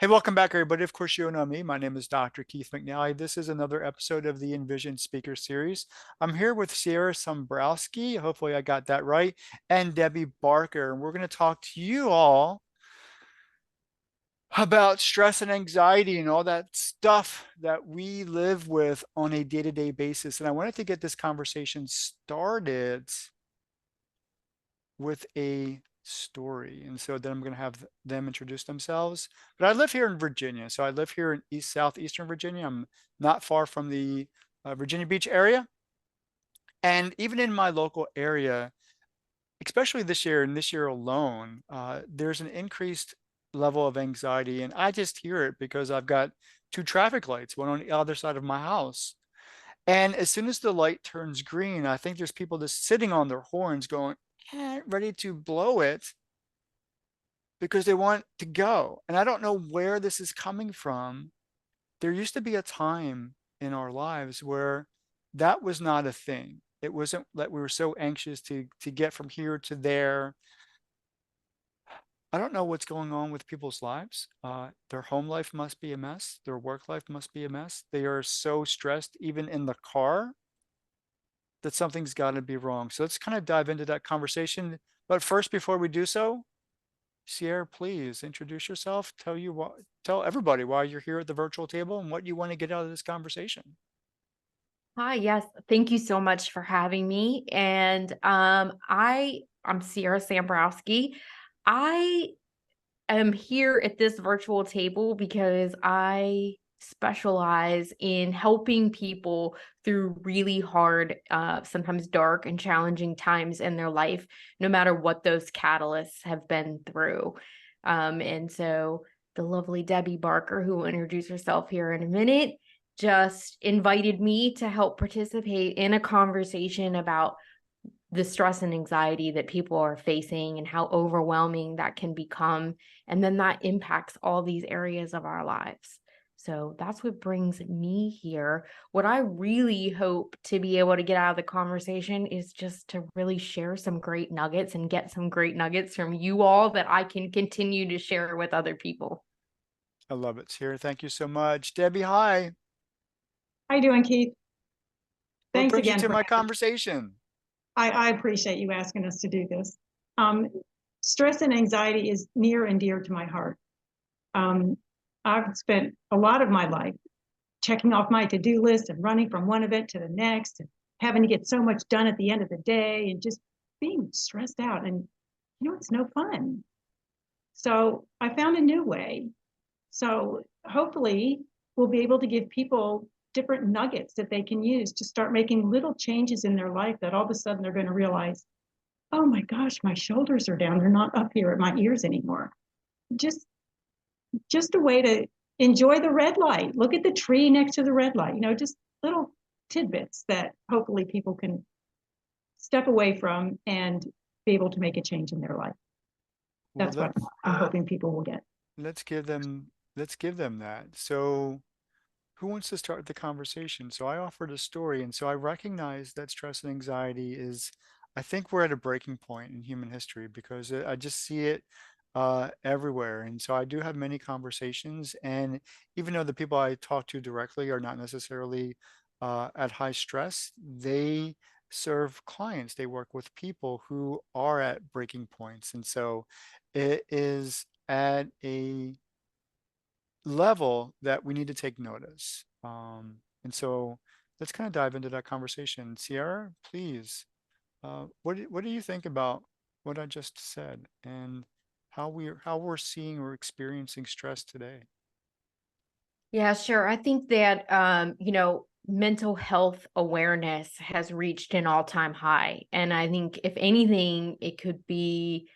Hey, welcome back, everybody. Of course, you know me. My name is Dr. Keith McNally. This is another episode of the Envision Speaker Series. I'm here with Sierra Sombrowski. Hopefully, I got that right, and Debbie Barker. And we're going to talk to you all about stress and anxiety and all that stuff that we live with on a day-to-day basis. And I wanted to get this conversation started with a story. And so then I'm going to have them introduce themselves. But I live here in Virginia. So I live here in southeastern Virginia. I'm not far from the Virginia Beach area. And even in my local area, especially this year and this year alone, there's an increased level of anxiety. And I just hear it because I've got two traffic lights, one on the other side of my house. And as soon as the light turns green, I think there's people just sitting on their horns going, ready to blow it because they want to go. And I don't know where this is coming from. There used to be a time in our lives where that was not a thing. It wasn't that we were so anxious to get from here to there. I don't know what's going on with people's lives. Their home life must be a mess. Their work life must be a mess. They are so stressed, even in the car, that something's got to be wrong. So let's kind of dive into that conversation. But first, before we do so, Sierra, please introduce yourself. Tell everybody why you're here at the virtual table and what you want to get out of this conversation. Hi, yes, thank you so much for having me. And I'm Sierra Sambrowski. I am here at this virtual table because I specialize in helping people through really hard, sometimes dark and challenging times in their life, no matter what those catalysts have been through. And so the lovely Debbie Barker, who will introduce herself here in a minute, just invited me to help participate in a conversation about the stress and anxiety that people are facing and how overwhelming that can become. And then that impacts all these areas of our lives. So that's what brings me here. What I really hope to be able to get out of the conversation is just to really share some great nuggets and get some great nuggets from you all that I can continue to share with other people. I love it, Sierra. Thank you so much. Debbie, hi. How you doing, Keith? What Thanks brings you again to for my having me. conversation? I appreciate you asking us to do this. Um, Stress and anxiety is near and dear to my heart. Um, I've spent a lot of my life checking off my to-do list and running from one event to the next and having to get so much done at the end of the day and just being stressed out. And it's no fun. So I found a new way. So hopefully we'll be able to give people different nuggets that they can use to start making little changes in their life that all of a sudden they're going to realize, oh my gosh, my shoulders are down. They're not up here at my ears anymore. Just just a way to enjoy the red light. Look at the tree next to the red light. Just little tidbits that hopefully people can step away from and be able to make a change in their life. Well, That's what I'm hoping people will get. let's give them let's give them that. So who wants to start the conversation? So I offered a story, and so I recognize that stress and anxiety is, I think we're at a breaking point in human history because I just see it everywhere. And so I do have many conversations, and even though the people I talk to directly are not necessarily at high stress, they serve clients. They work with people who are at breaking points, and so it is at a level that we need to take notice. And so let's kind of dive into that conversation. Sierra, please, what do you think about what I just said and how we're seeing or experiencing stress today? Yeah, sure. I think that, mental health awareness has reached an all-time high. And I think if anything, it could be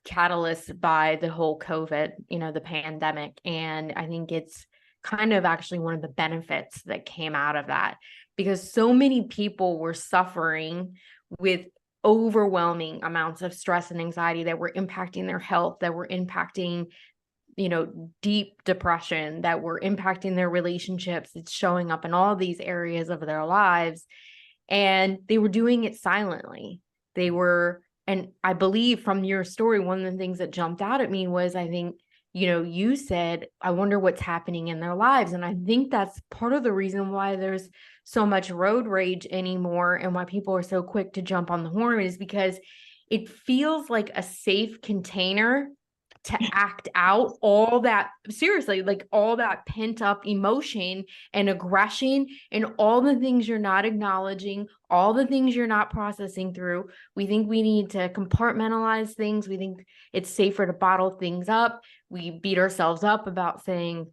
catalyst by the whole COVID, the pandemic. And I think it's kind of actually one of the benefits that came out of that because so many people were suffering with overwhelming amounts of stress and anxiety that were impacting their health, that were impacting deep depression, that were impacting their relationships. It's showing up in all these areas of their lives. And they were doing it silently. And I believe from your story, one of the things that jumped out at me was I think, you said, I wonder what's happening in their lives. And I think that's part of the reason why there's so much road rage anymore and why people are so quick to jump on the horn, is because it feels like a safe container to act out all that, seriously, like all that pent up emotion and aggression and all the things you're not acknowledging, all the things you're not processing through. We think we need to compartmentalize things. We think it's safer to bottle things up. We beat ourselves up about saying,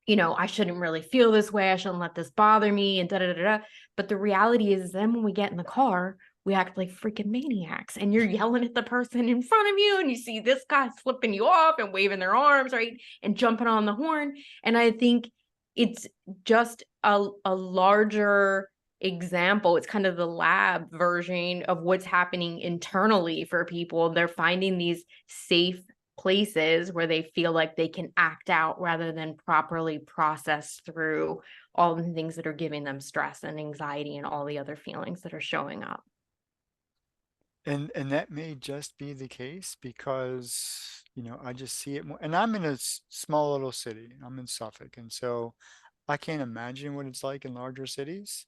I shouldn't really feel this way. I shouldn't let this bother me, and da da da da. But the reality is, then when we get in the car, we act like freaking maniacs, and you're yelling at the person in front of you, and you see this guy flipping you off and waving their arms, right? And jumping on the horn. And I think it's just a larger example. It's kind of the lab version of what's happening internally for people. They're finding these safe places where they feel like they can act out rather than properly process through all the things that are giving them stress and anxiety and all the other feelings that are showing up. And that may just be the case because, I just see it more. And I'm in a small little city. I'm in Suffolk, and so I can't imagine what it's like in larger cities.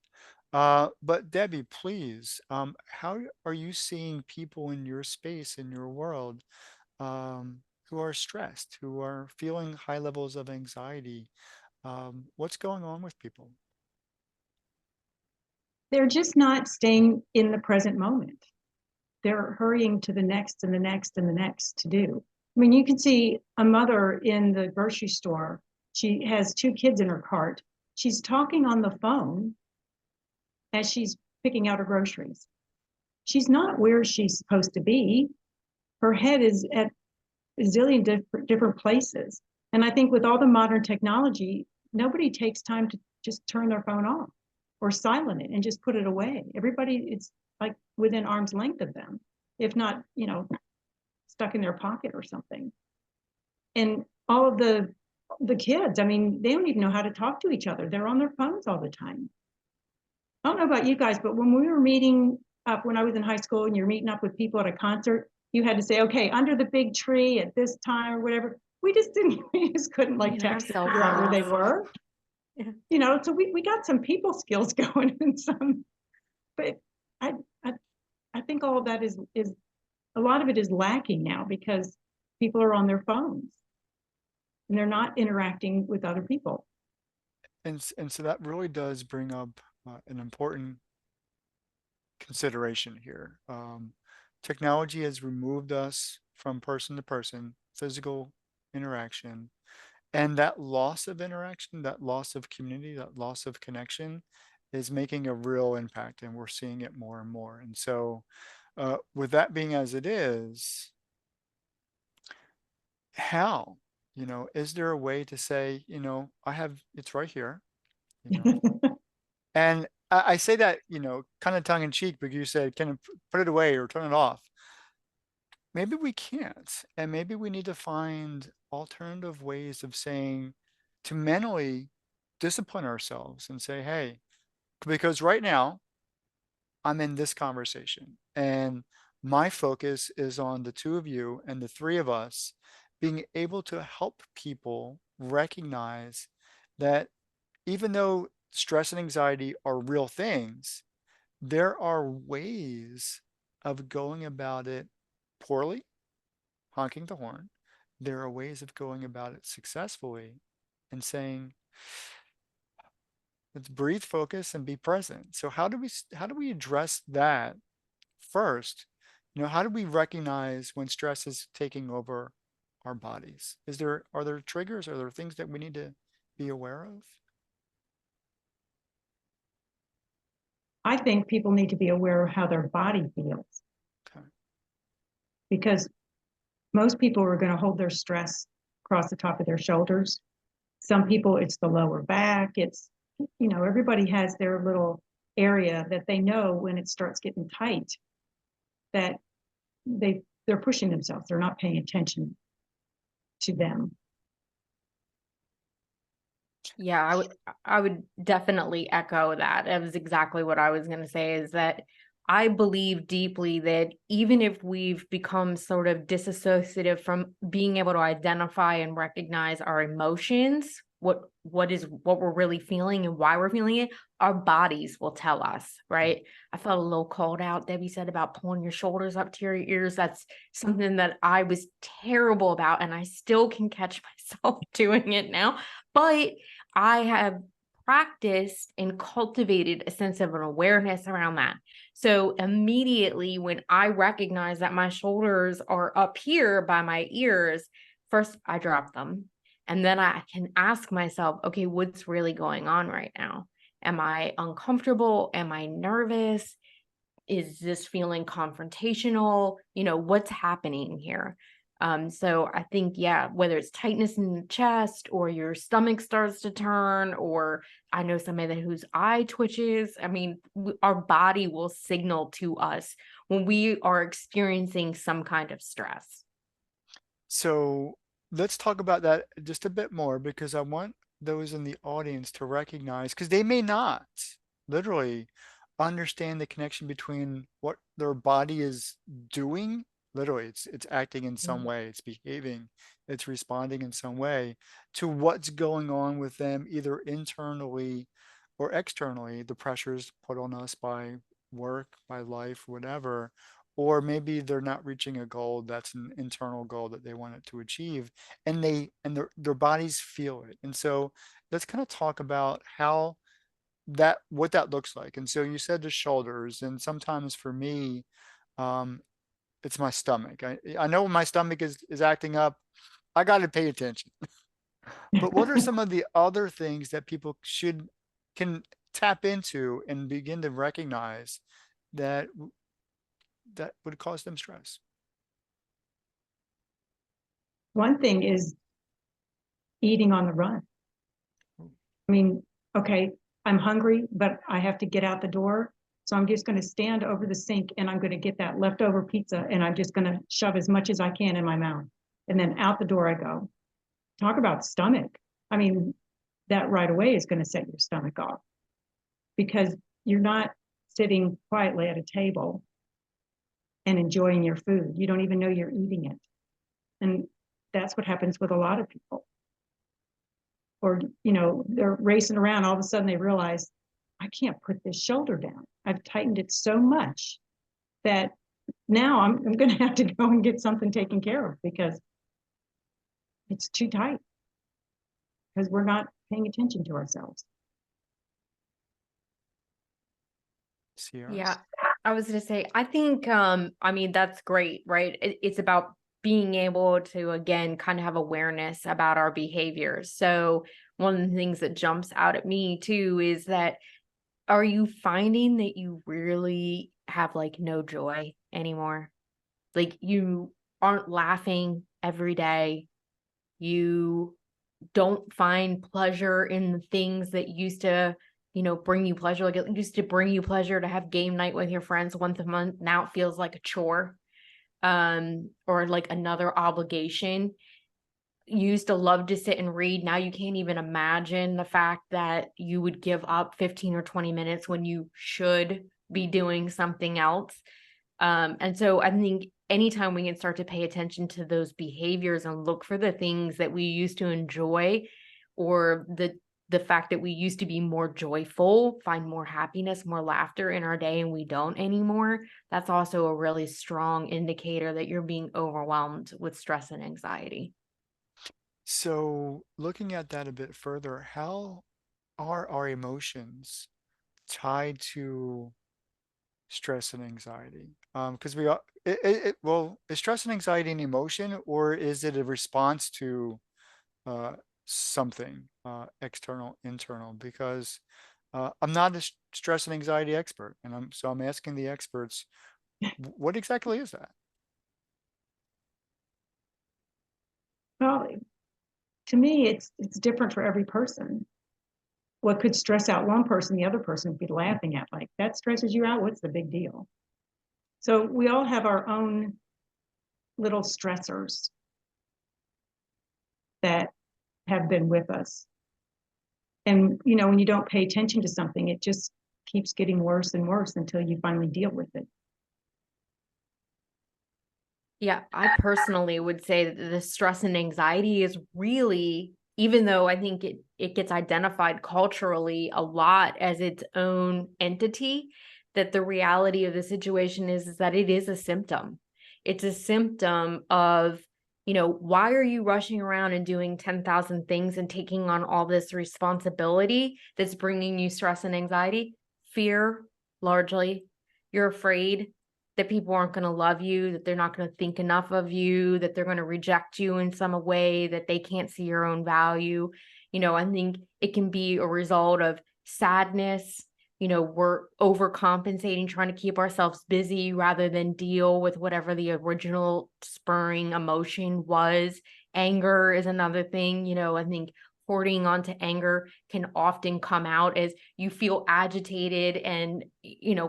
But Debbie, please, how are you seeing people in your space, in your world, who are stressed, who are feeling high levels of anxiety? What's going on with people? They're just not staying in the present moment. They're hurrying to the next and the next and the next to do. I mean, you can see a mother in the grocery store. She has 2 kids in her cart. She's talking on the phone as she's picking out her groceries. She's not where she's supposed to be. Her head is at a zillion different places. And I think with all the modern technology, nobody takes time to just turn their phone off or silent it and just put it away. Everybody, it's like within arm's length of them, if not, stuck in their pocket or something. And all of the kids, I mean, they don't even know how to talk to each other. They're on their phones all the time. I don't know about you guys, but when we were meeting up when I was in high school and you're meeting up with people at a concert, you had to say, okay, under the big tree at this time or whatever. We just couldn't like text to figure out where they were. Yeah. So we got some people skills going and some, but I I think all of that is a lot of it is lacking now because people are on their phones and they're not interacting with other people. And so that really does bring up an important consideration here. Technology has removed us from person to person, physical interaction, and that loss of interaction, that loss of community, that loss of connection is making a real impact, and we're seeing it more and more. And so, with that being as it is, how, is there a way to say, it's right here, you know, and I say that, kind of tongue in cheek because you said, can put it away or turn it off. Maybe we can't. And maybe we need to find alternative ways of saying to mentally discipline ourselves and say, hey, because right now I'm in this conversation and my focus is on the two of you and the three of us being able to help people recognize that even though stress and anxiety are real things, there are ways of going about it poorly, honking the horn. There are ways of going about it successfully and saying, let's breathe, focus, and be present. So how do we address that first? How do we recognize when stress is taking over our bodies? Are there triggers? Are there things that we need to be aware of? I think people need to be aware of how their body feels Okay. because most people are going to hold their stress across the top of their shoulders. Some people, it's the lower back. Everybody has their little area that they know when it starts getting tight that they're pushing themselves. They're not paying attention to them. Yeah, I would definitely echo that. It was exactly what I was going to say, is that I believe deeply that even if we've become sort of disassociative from being able to identify and recognize our emotions, what we're really feeling and why we're feeling it, our bodies will tell us, right? I felt a little called out. Debbie said about pulling your shoulders up to your ears. That's something that I was terrible about, and I still can catch myself doing it now. But I have practiced and cultivated a sense of an awareness around that. So immediately when I recognize that my shoulders are up here by my ears, first I drop them. And then I can ask myself, okay, what's really going on right now? Am I uncomfortable? Am I nervous? Is this feeling confrontational? What's happening here? So I think, yeah, whether it's tightness in the chest or your stomach starts to turn, or I know somebody whose eye twitches. I mean, our body will signal to us when we are experiencing some kind of stress. So let's talk about that just a bit more because I want those in the audience to recognize, because they may not literally understand the connection between what their body is doing. Literally, it's acting in some way, it's behaving, it's responding in some way to what's going on with them, either internally or externally, the pressures put on us by work, by life, whatever, or maybe they're not reaching a goal that's an internal goal that they wanted to achieve, and their bodies feel it. And so let's kind of talk about how that what that looks like. And so you said the shoulders, and sometimes for me, um, it's my stomach. I know when my stomach is acting up, I got to pay attention. But what are some of the other things that people can tap into and begin to recognize that that would cause them stress? One thing is eating on the run. I mean, okay, I'm hungry, but I have to get out the door. So I'm just going to stand over the sink and I'm going to get that leftover pizza and I'm just going to shove as much as I can in my mouth. And then out the door I go. Talk about stomach. I mean, that right away is going to set your stomach off because you're not sitting quietly at a table and enjoying your food. You don't even know you're eating it. And that's what happens with a lot of people. Or, they're racing around. All of a sudden they realize, I can't put this shoulder down. I've tightened it so much that now I'm going to have to go and get something taken care of because it's too tight because we're not paying attention to ourselves. Sierra? Yeah, I was gonna say, I think, I mean, that's great, right? It's about being able to, again, kind of have awareness about our behaviors. So one of the things that jumps out at me too is that, are you finding that you really have like no joy anymore? Like you aren't laughing every day. You don't find pleasure in the things that used to, bring you pleasure. Like it used to bring you pleasure to have game night with your friends once a month. Now it feels like a chore, or like another obligation. You used to love to sit and read. Now you can't even imagine the fact that you would give up 15 or 20 minutes when you should be doing something else. And so I think anytime we can start to pay attention to those behaviors and look for the things that we used to enjoy, or the fact that we used to be more joyful, find more happiness, more laughter in our day, and we don't anymore, that's also a really strong indicator that you're being overwhelmed with stress and anxiety. So looking at that a bit further, how are our emotions tied to stress and anxiety? Because we are, well, is stress and anxiety an emotion, or is it a response to uh, something external, internal? Because I'm not a stress and anxiety expert, and I'm asking the experts, what exactly is that? Well, to me, it's different for every person. What could stress out one person, the other person would be laughing at, like, that stresses you out? What's the big deal? So we all have our own little stressors that have been with us. And, when you don't pay attention to something, it just keeps getting worse and worse until you finally deal with it. Yeah, I personally would say that the stress and anxiety is really, even though I think it gets identified culturally a lot as its own entity, that the reality of the situation is that it is a symptom. It's a symptom of, why are you rushing around and doing 10,000 things and taking on all this responsibility that's bringing you stress and anxiety? Fear, largely. You're afraid that people aren't going to love you, that they're not going to think enough of you, that they're going to reject you in some way, that they can't see your own value. I think it can be a result of sadness. We're overcompensating, trying to keep ourselves busy rather than deal with whatever the original spurring emotion was. Anger is another thing. I think hoarding onto anger can often come out as you feel agitated and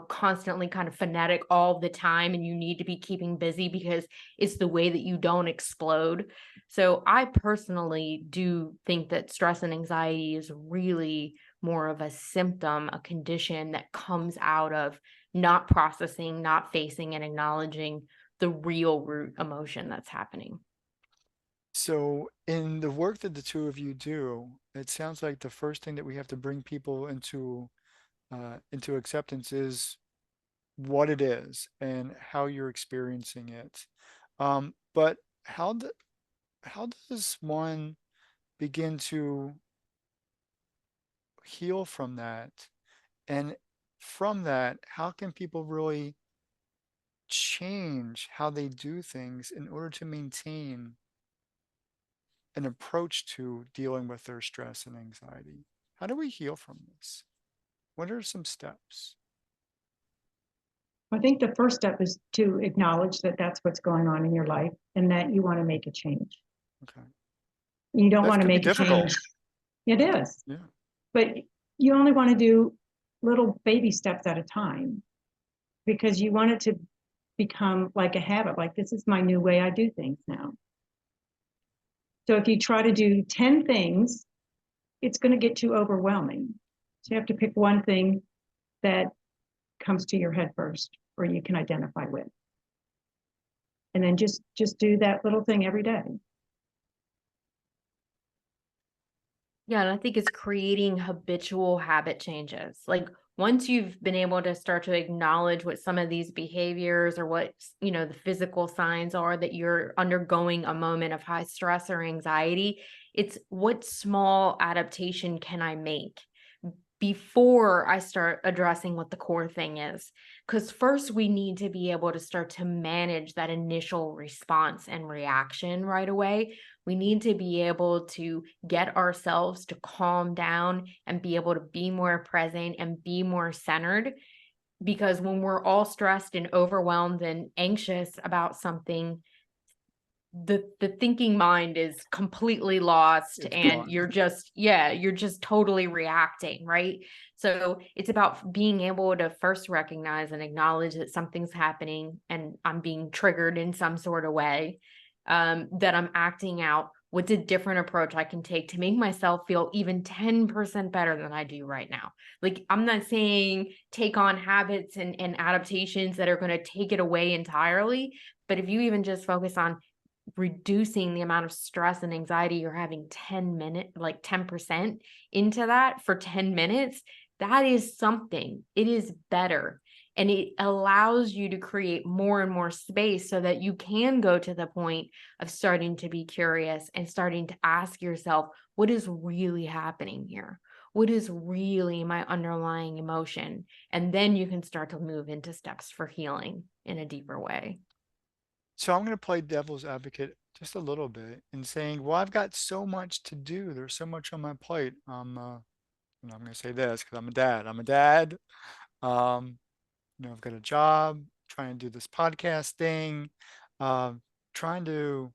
constantly kind of frenetic all the time, and you need to be keeping busy because it's the way that you don't explode. So I personally do think that stress and anxiety is really more of a symptom, a condition that comes out of not processing, not facing and acknowledging the real root emotion that's happening. So in the work that the two of you do, it sounds like the first thing that we have to bring people into acceptance is what it is and how you're experiencing it. But how does one begin to heal from that? And from that, how can people really change how they do things in order to maintain an approach to dealing with their stress and anxiety? How do we heal from this? What are some steps? I think the first step is to acknowledge that that's what's going on in your life and that you want to make a change. Okay. You don't That want to can be make a difficult. change. It is, Yeah. but you only want to do little baby steps at a time because you want it to become like a habit. Like, this is my new way I do things now. So if you try to do 10 things, it's going to get too overwhelming. So you have to pick one thing that comes to your head first, or you can identify with. And then just do that little thing every day. Yeah, and I think it's creating habitual habit changes. Like once you've been able to start to acknowledge what some of these behaviors or what, the physical signs are that you're undergoing a moment of high stress or anxiety, it's what small adaptation can I make before I start addressing what the core thing is. Because first, we need to be able to start to manage that initial response and reaction right away. We need to be able to get ourselves to calm down and be able to be more present and be more centered. Because when we're all stressed and overwhelmed and anxious about something, the thinking mind is completely lost It's and gone. you're just totally reacting, right? So it's about being able to first recognize and acknowledge that something's happening and I'm being triggered in some sort of way, that I'm acting out. What's a different approach I can take to make myself feel even 10% better than I do right now? Like, I'm not saying take on habits and adaptations that are going to take it away entirely, but if you even just focus on reducing the amount of stress and anxiety you're having 10% into that for 10 minutes, that is something. It is better. And it allows you to create more and more space so that you can go to the point of starting to be curious and starting to ask yourself, what is really happening here? What is really my underlying emotion? And then you can start to move into steps for healing in a deeper way. So I'm going to play devil's advocate just a little bit in saying, well, I've got so much to do. There's so much on my plate. I'm going to say this because I'm a dad. I'm a dad. Um, I've got a job, trying to do this podcast thing, trying to,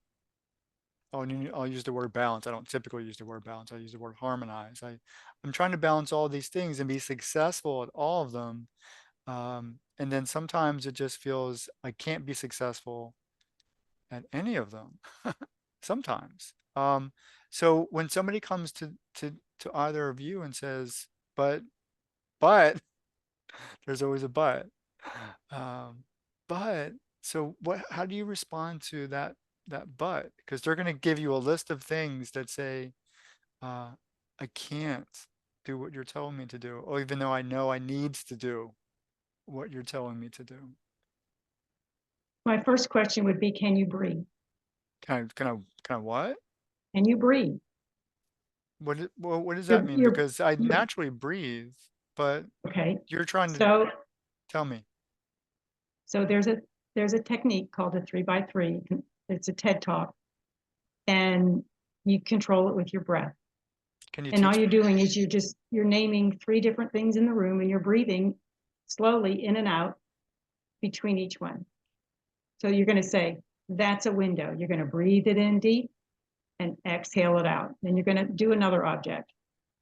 oh, and I'll use the word balance. I don't typically use the word balance. I use the word harmonize. I'm trying to balance all these things and be successful at all of them. And then sometimes it just feels I can't be successful at any of them sometimes. So when somebody comes to either of you and says, but There's always a but. Um, but so how do you respond to that but? Because they're going to give you a list of things that say, uh, I can't do what you're telling me to do, or even though I know I need to do what you're telling me to do. My first question would be, can you breathe? Kind of what? Can you breathe? What does that You're, mean? you're, Because I you're naturally breathe, but okay. you're trying to So, tell me. so there's a technique called the 3x3. It's a TED talk, and you control it with your breath. Can you And all teach you're me? doing is you're naming 3 different things in the room, and you're breathing slowly in and out between each one. So you're going to say, that's a window. You're going to breathe it in deep and exhale it out. Then you're going to do another object.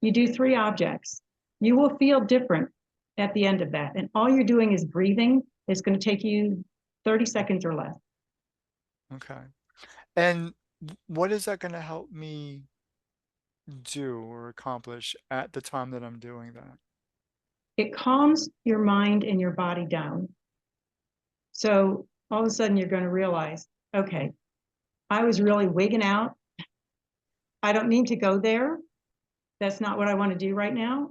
You do 3 objects. You will feel different at the end of that. And all you're doing is breathing. It's going to take you 30 seconds or less. Okay. And what is that going to help me do or accomplish at the time that I'm doing that? It calms your mind and your body down. So all of a sudden you're going to realize, okay, I was really wigging out. I don't need to go there. That's not what I want to do right now.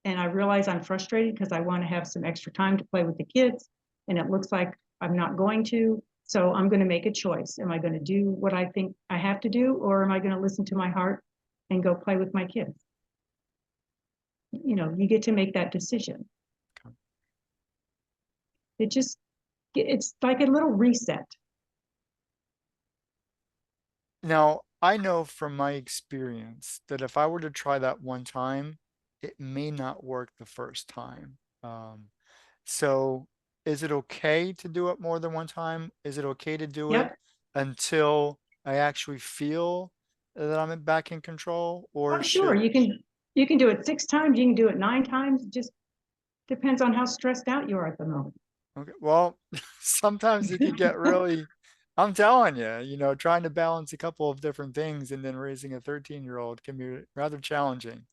And I realize I'm frustrated because I want to have some extra time to play with the kids. And it looks like I'm not going to. So I'm going to make a choice. Am I going to do what I think I have to do, or am I going to listen to my heart and go play with my kids? You get to make that decision. Okay. It's like a little reset. Now, I know from my experience that if I were to try that one time, it may not work the first time. So is it okay to do it more than one time? Is it okay to do it Yep. until I actually feel that I'm back in control? Oh, Or sure. should, You can do it 6 times. You can do it 9 times. It just depends on how stressed out you are at the moment. okay, well, sometimes it can get really, I'm telling you, trying to balance a couple of different things and then raising a 13-year-old can be rather challenging.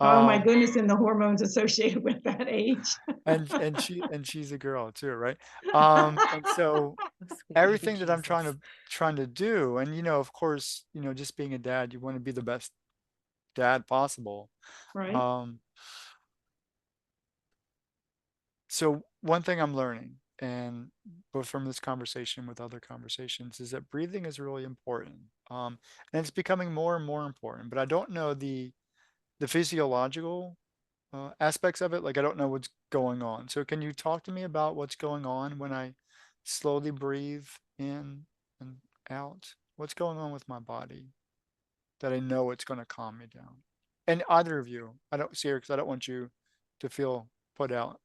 Oh my Um, goodness, and the hormones associated with that age. and she's a girl too, right? And so Sweet everything that I'm Jesus. trying to do, and of course, just being a dad, you want to be the best dad possible. Right? Um, so one thing I'm learning, and both from this conversation with other conversations, is that breathing is really important. And it's becoming more and more important, but I don't know the physiological aspects of it. Like I don't know what's going on. So can you talk to me about what's going on when I slowly breathe in and out? What's going on with my body that I know it's going to calm me down? And either of you, I don't see her because I don't want you to feel put out.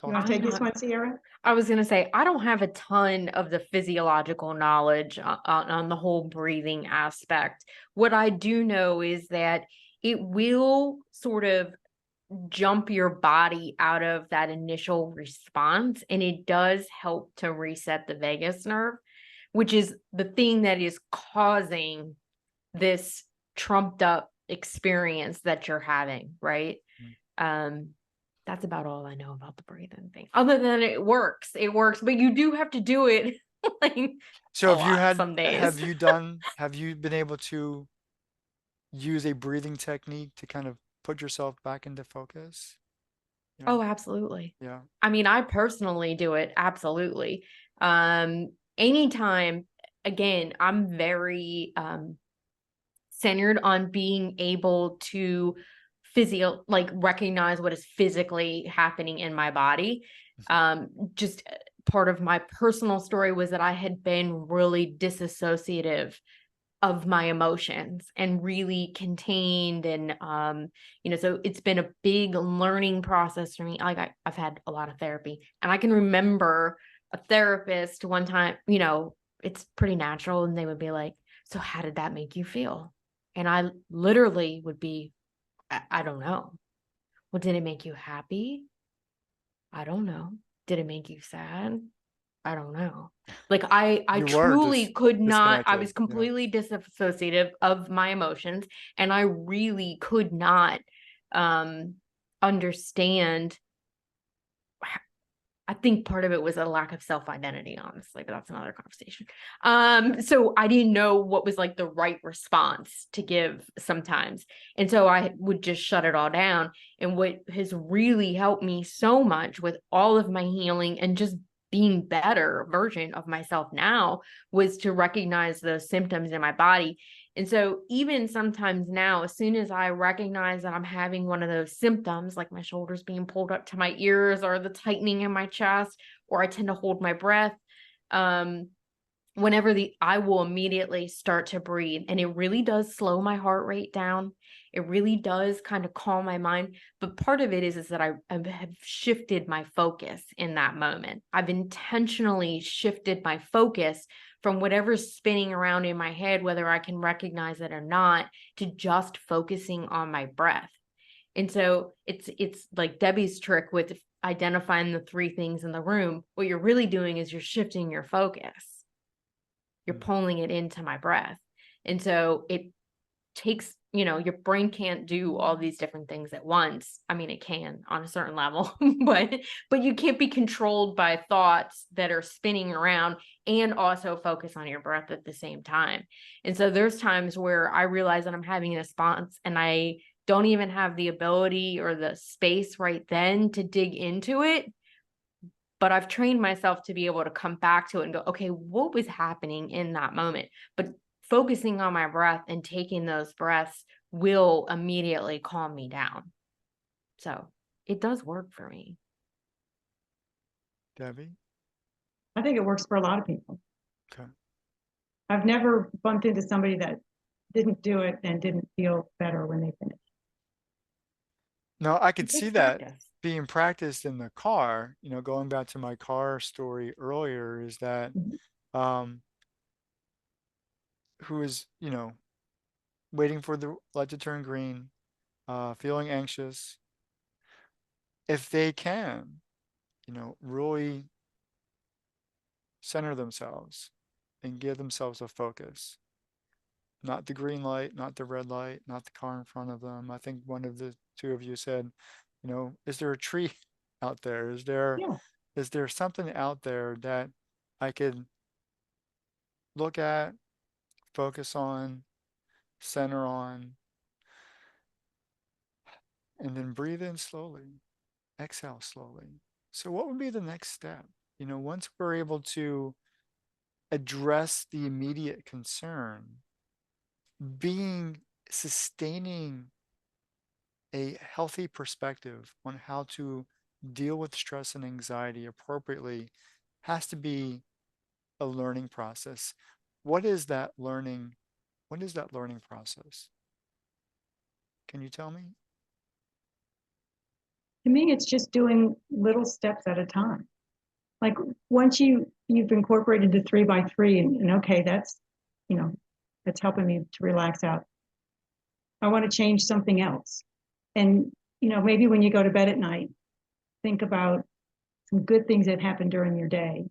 You Talk want to to me. I'm take this not one, Sierra? I was gonna say, I don't have a ton of the physiological knowledge on the whole breathing aspect. What I do know is that it will sort of jump your body out of that initial response, and it does help to reset the vagus nerve, which is the thing that is causing this trumped up experience that you're having, right? Mm. Um, that's about all I know about the breathing thing. Other than it works, but you do have to do it like So a have you lot had, some days. have you been able to use a breathing technique to kind of put yourself back into focus? Yeah. Oh, absolutely. Yeah. I mean, I personally do it absolutely. Anytime, again, I'm very centered on being able to recognize what is physically happening in my body. Just part of my personal story was that I had been really disassociative of my emotions and really contained, and so it's been a big learning process for me. Like I've had a lot of therapy, and I can remember a therapist one time, it's pretty natural, and they would be like, so how did that make you feel? And I literally would be, I don't know. Well, did it make you happy? I don't know. Did it make you sad? I don't know. Like I You were truly could not, I disconnected. was Yeah. completely disassociative of my emotions, and I really could not understand. I think part of it was a lack of self-identity, honestly, but that's another conversation. So I didn't know what was like the right response to give sometimes. And so I would just shut it all down. And what has really helped me so much with all of my healing and just being better version of myself now was to recognize those symptoms in my body. And so even sometimes now, as soon as I recognize that I'm having one of those symptoms, like my shoulders being pulled up to my ears or the tightening in my chest, or I tend to hold my breath, I will immediately start to breathe, and it really does slow my heart rate down. It really does kind of calm my mind. But part of it is that I have shifted my focus in that moment. I've intentionally shifted my focus from whatever's spinning around in my head, whether I can recognize it or not, to just focusing on my breath. And so it's like Debbie's trick with identifying the three things in the room. What you're really doing is you're shifting your focus. You're pulling it into my breath. And so it takes, your brain can't do all these different things at once. I mean, it can on a certain level, but you can't be controlled by thoughts that are spinning around and also focus on your breath at the same time. And so there's times where I realize that I'm having a response and I don't even have the ability or the space right then to dig into it. But I've trained myself to be able to come back to it and go, okay, what was happening in that moment? But focusing on my breath and taking those breaths will immediately calm me down. So it does work for me. Debbie? I think it works for a lot of people. Okay. I've never bumped into somebody that didn't do it and didn't feel better when they finished. No, I could It takes see that practice. being practiced in the car, going back to my car story earlier, is that Mhm. who is, waiting for the light to turn green, feeling anxious, if they can, really center themselves and give themselves a focus. Not the green light, not the red light, not the car in front of them. I think one of the two of you said, is there a tree out there? Yeah. Is there something out there that I could look at, focus on, center on, and then breathe in slowly, exhale slowly. So what would be the next step? Once we're able to address the immediate concern, sustaining a healthy perspective on how to deal with stress and anxiety appropriately has to be a learning process. What is that learning? What is that learning process? Can you tell me? To me, it's just doing little steps at a time. Like once you've incorporated the 3x3 and okay, that's helping me to relax out. I want to change something else. And maybe when you go to bed at night, think about some good things that happened during your day,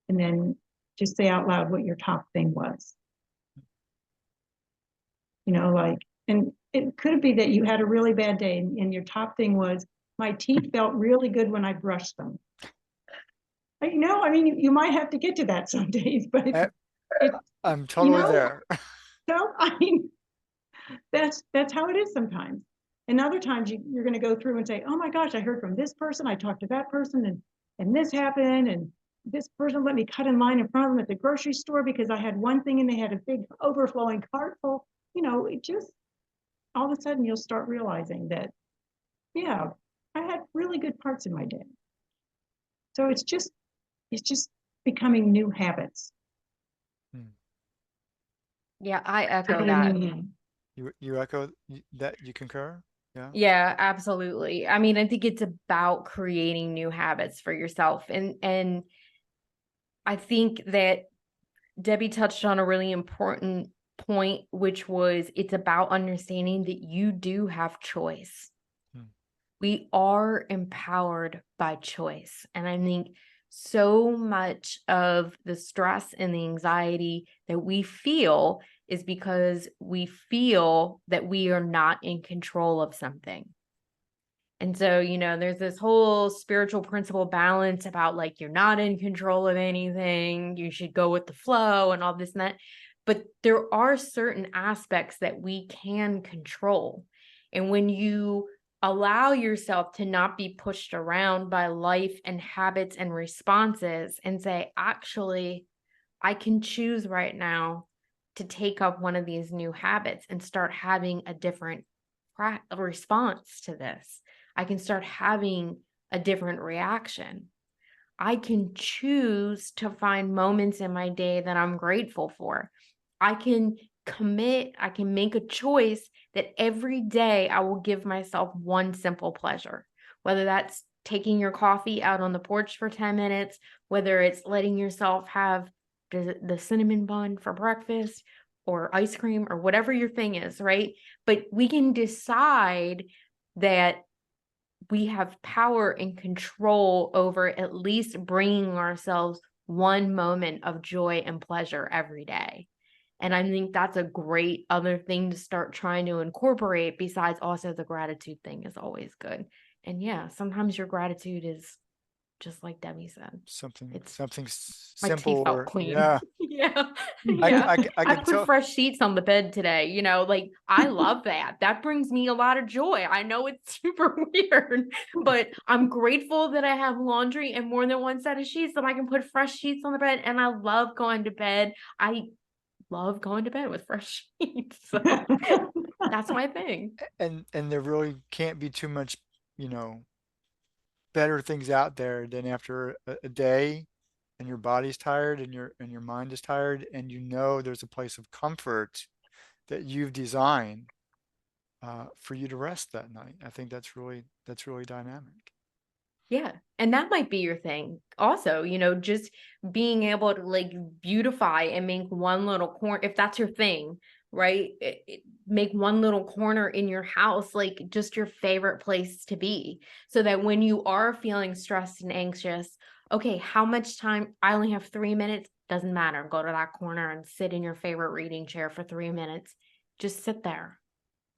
and then just say out loud what your top thing was. And it could be that you had a really bad day and your top thing was, my teeth felt really good when I brushed them. I mean, you might have to get to that some days, but it's I'm totally there. I mean, that's how it is sometimes. And other times you're going to go through and say, oh my gosh, I heard from this person, I talked to that person, and this happened, and this person let me cut in line in front of them at the grocery store because I had one thing and they had a big overflowing cart full. It just, all of a sudden you'll start realizing that, yeah, I had really good parts in my day. So it's just becoming new habits. Yeah, I echo that. You echo that, you concur? Yeah. Yeah, absolutely. I mean, I think it's about creating new habits for yourself. And I think that Debbie touched on a really important point, which was it's about understanding that you do have choice. We are empowered by choice. And I think so much of the stress and the anxiety that we feel is because we feel that we are not in control of something. And so, there's this whole spiritual principle balance about like you're not in control of anything, you should go with the flow and all this and that. But there are certain aspects that we can control. And when you allow yourself to not be pushed around by life and habits and responses and say, actually, I can choose right now to take up one of these new habits and start having a different response to this. I can start having a different reaction. I can choose to find moments in my day that I'm grateful for. I can I can make a choice that every day I will give myself one simple pleasure, whether that's taking your coffee out on the porch for 10 minutes, whether it's letting yourself have the cinnamon bun for breakfast or ice cream or whatever your thing is, right? But we can decide that we have power and control over at least bringing ourselves one moment of joy and pleasure every day. And I think that's a great other thing to start trying to incorporate, besides also the gratitude thing is always good. And yeah, sometimes your gratitude is just like Debbie said, Something it's my simple, teeth felt or clean. yeah. Yeah. I, c- Yeah. I, c- I I could put tell. fresh sheets on the bed today, like I love that. That brings me a lot of joy. I know it's super weird, but I'm grateful that I have laundry and more than one set of sheets that I can put fresh sheets on the bed. And I love going to bed. I love going to bed with fresh sheets. So that's my thing. And there really can't be too much, you know, better things out there than after a day and your body's tired and your mind is tired, and you know there's a place of comfort that you've designed for you to rest that night. I think that's really dynamic. Yeah. And that might be your thing. Also, just being able to like beautify and make one little corner, if that's your thing, right? Make one little corner in your house, like just your favorite place to be. So that when you are feeling stressed and anxious, okay, how much time? I only have 3 minutes. Doesn't matter. Go to that corner and sit in your favorite reading chair for 3 minutes. Just sit there,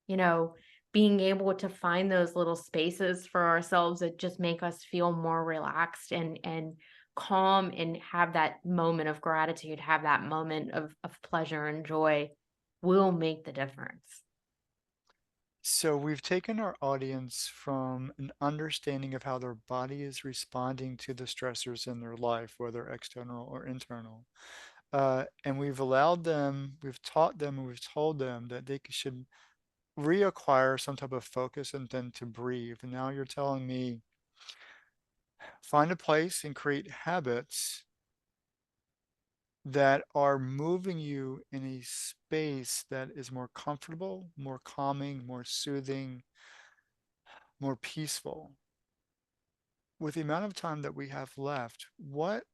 you know, being able to find those little spaces for ourselves that just make us feel more relaxed and calm, and have that moment of gratitude, have that moment of pleasure and joy, will make the difference. So we've taken our audience from an understanding of how their body is responding to the stressors in their life, whether external or internal. And we've taught them, and we've told them that they should reacquire some type of focus and then to breathe. And now you're telling me find a place and create habits that are moving you in a space that is more comfortable, more calming, more soothing, more peaceful. With the amount of time that we have left, what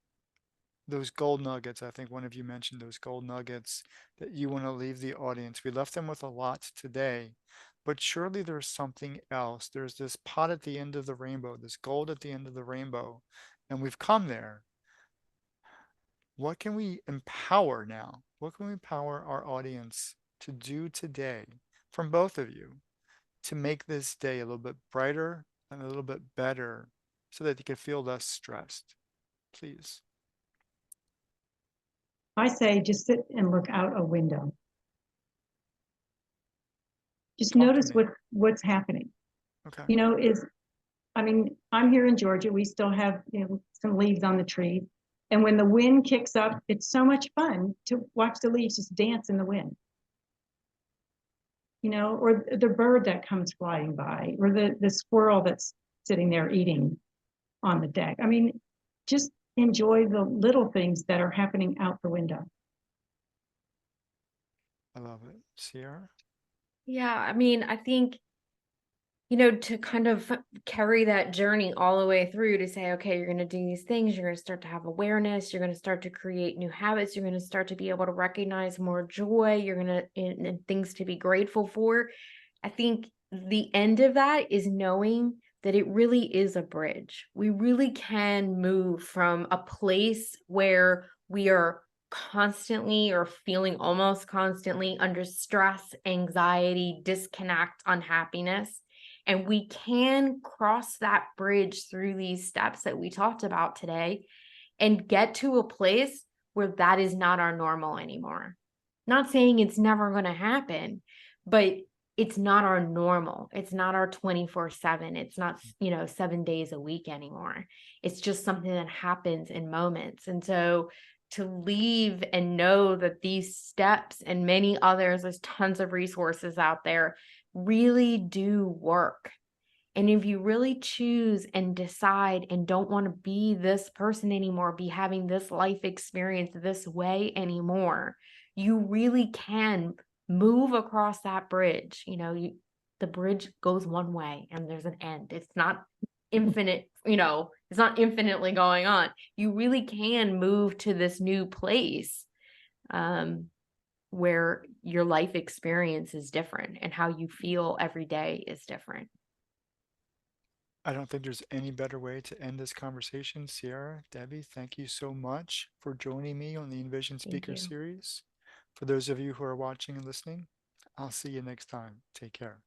those gold nuggets, I think one of you mentioned those gold nuggets that you want to leave the audience. We left them with a lot today, but surely there's something else. There's this pot at the end of the rainbow, this gold at the end of the rainbow, and we've come there. What can we empower now? What can we empower our audience to do today from both of you to make this day a little bit brighter and a little bit better so that you can feel less stressed? Please. I say just sit and look out a window. Just Talk to notice me. what's happening. Okay. I'm here in Georgia. We still have, some leaves on the trees. And when the wind kicks up, it's so much fun to watch the leaves just dance in the wind. Or the bird that comes flying by, or the squirrel that's sitting there eating on the deck. Just enjoy the little things that are happening out the window. I love it. Sierra? Yeah, I think, to kind of carry that journey all the way through, to say, okay, you're going to do these things, you're going to start to have awareness, you're going to start to create new habits, you're going to start to be able to recognize more joy, you're going to, and things to be grateful for. I think the end of that is knowing that it really is a bridge. We really can move from a place where we are constantly or feeling almost constantly under stress, anxiety, disconnect, unhappiness, And we can cross that bridge through these steps that we talked about today and get to a place where that is not our normal anymore. Not saying it's never going to happen, but it's not our normal. It's not our 24/7. It's not, 7 days a week anymore. It's just something that happens in moments. And so to leave and know that these steps and many others, there's tons of resources out there, really do work. And if you really choose and decide and don't want to be this person anymore, be having this life experience this way anymore, you really can move across that bridge. The bridge goes one way and there's an end. It's not infinite, it's not infinitely going on. You really can move to this new place where your life experience is different and how you feel every day is different. I don't think there's any better way to end this conversation. Sierra, Debbie, thank you so much for joining me on the Envision Thank Speaker you. Series. For those of you who are watching and listening, I'll see you next time. Take care.